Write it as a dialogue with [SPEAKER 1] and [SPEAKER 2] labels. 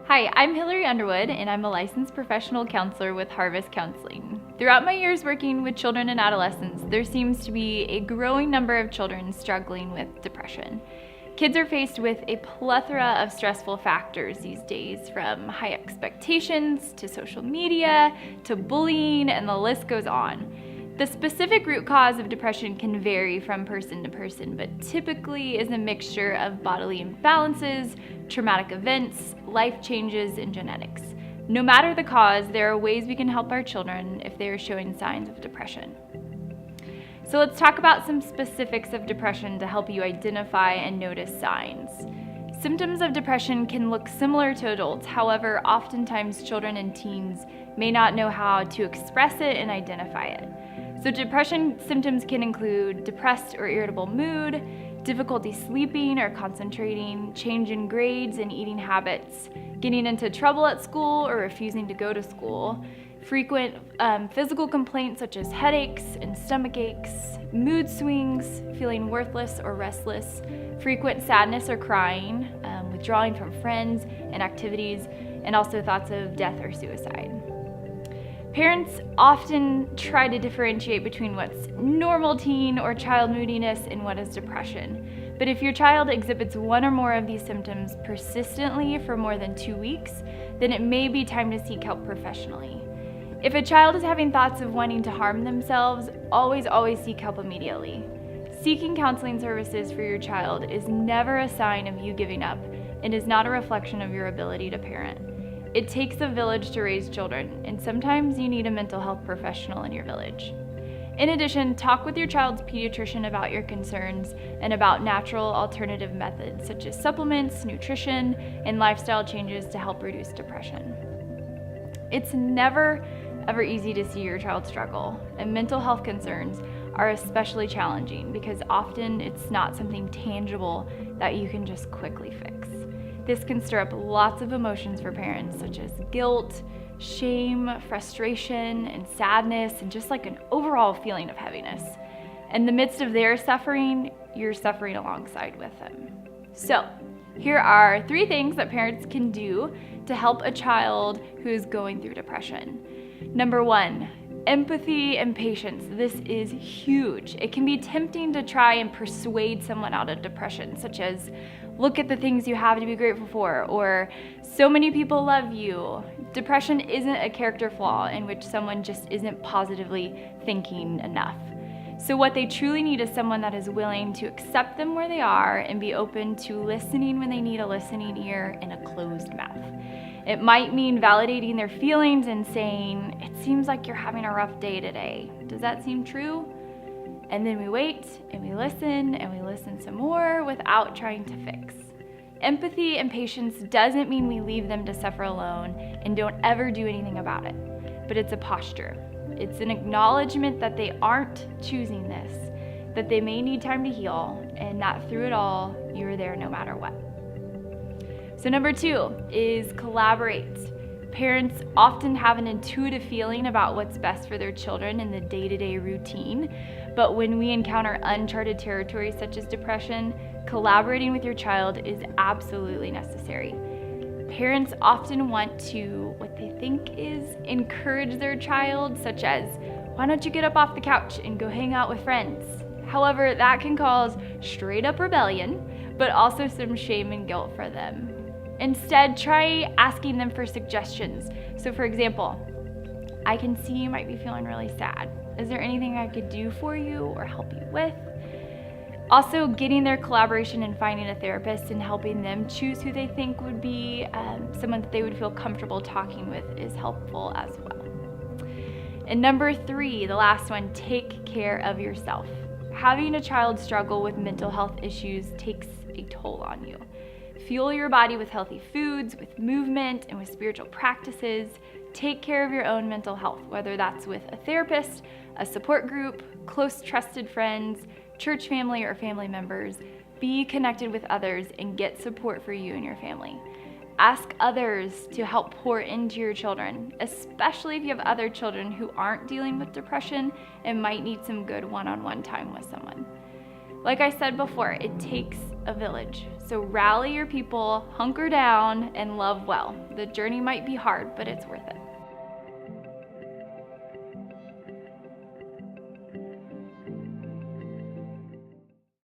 [SPEAKER 1] Hi, I'm Hillary Underwood, and I'm a licensed professional counselor with Harvest Counseling. Throughout my years working with children and adolescents, there seems to be a growing number of children struggling with depression. Kids are faced with a plethora of stressful factors these days, from high expectations to social media to bullying, and the list goes on. The specific root cause of depression can vary from person to person, but typically is a mixture of bodily imbalances, traumatic events, life changes, and genetics. No matter the cause, there are ways we can help our children if they are showing signs of depression. So let's talk about some specifics of depression to help you identify and notice signs. Symptoms of depression can look similar to adults. However, oftentimes children and teens may not know how to express it and identify it. So depression symptoms can include depressed or irritable mood, difficulty sleeping or concentrating, change in grades and eating habits, getting into trouble at school or refusing to go to school, frequent physical complaints such as headaches and stomach aches, mood swings, feeling worthless or restless, frequent sadness or crying, withdrawing from friends and activities, and also thoughts of death or suicide. Parents often try to differentiate between what's normal teen or child moodiness and what is depression. But if your child exhibits one or more of these symptoms persistently for more than 2 weeks, then it may be time to seek help professionally. If a child is having thoughts of wanting to harm themselves, always seek help immediately. Seeking counseling services for your child is never a sign of you giving up and is not a reflection of your ability to parent. It takes a village to raise children, and sometimes you need a mental health professional in your village. In addition, talk with your child's pediatrician about your concerns and about natural alternative methods such as supplements, nutrition, and lifestyle changes to help reduce depression. It's never ever easy to see your child struggle, and mental health concerns are especially challenging because often it's not something tangible that you can just quickly fix. This can stir up lots of emotions for parents, such as guilt, shame, frustration, and sadness, and just like an overall feeling of heaviness. In the midst of their suffering, you're suffering alongside with them. So, here are 3 things that parents can do to help a child who is going through depression. Number 1, empathy and patience. This is huge. It can be tempting to try and persuade someone out of depression, such as, look at the things you have to be grateful for, or so many people love you. Depression isn't a character flaw in which someone just isn't positively thinking enough. So what they truly need is someone that is willing to accept them where they are and be open to listening when they need a listening ear and a closed mouth. It might mean validating their feelings and saying, it seems like you're having a rough day today. Does that seem true? And then we wait and we listen some more without trying to fix. Empathy and patience doesn't mean we leave them to suffer alone and don't ever do anything about it, but it's a posture. It's an acknowledgement that they aren't choosing this, that they may need time to heal, and that through it all, you're there no matter what. So number 2 is collaborate. Parents often have an intuitive feeling about what's best for their children in the day-to-day routine, but when we encounter uncharted territory such as depression, collaborating with your child is absolutely necessary. Parents often want to, what they think is, encourage their child, such as, why don't you get up off the couch and go hang out with friends? However, that can cause straight up rebellion, but also some shame and guilt for them. Instead, try asking them for suggestions. So for example, I can see you might be feeling really sad. Is there anything I could do for you or help you with? Also, getting their collaboration and finding a therapist and helping them choose who they think would be someone that they would feel comfortable talking with is helpful as well. And number 3, the last one, take care of yourself. Having a child struggle with mental health issues takes a toll on you. Fuel your body with healthy foods, with movement, and with spiritual practices. Take care of your own mental health, whether that's with a therapist, a support group, close trusted friends, church family, or family members. Be connected with others and get support for you and your family. Ask others to help pour into your children, especially if you have other children who aren't dealing with depression and might need some good one-on-one time with someone. Like I said before, it takes a village. So rally your people, hunker down, and love well. The journey might be hard, but it's worth it.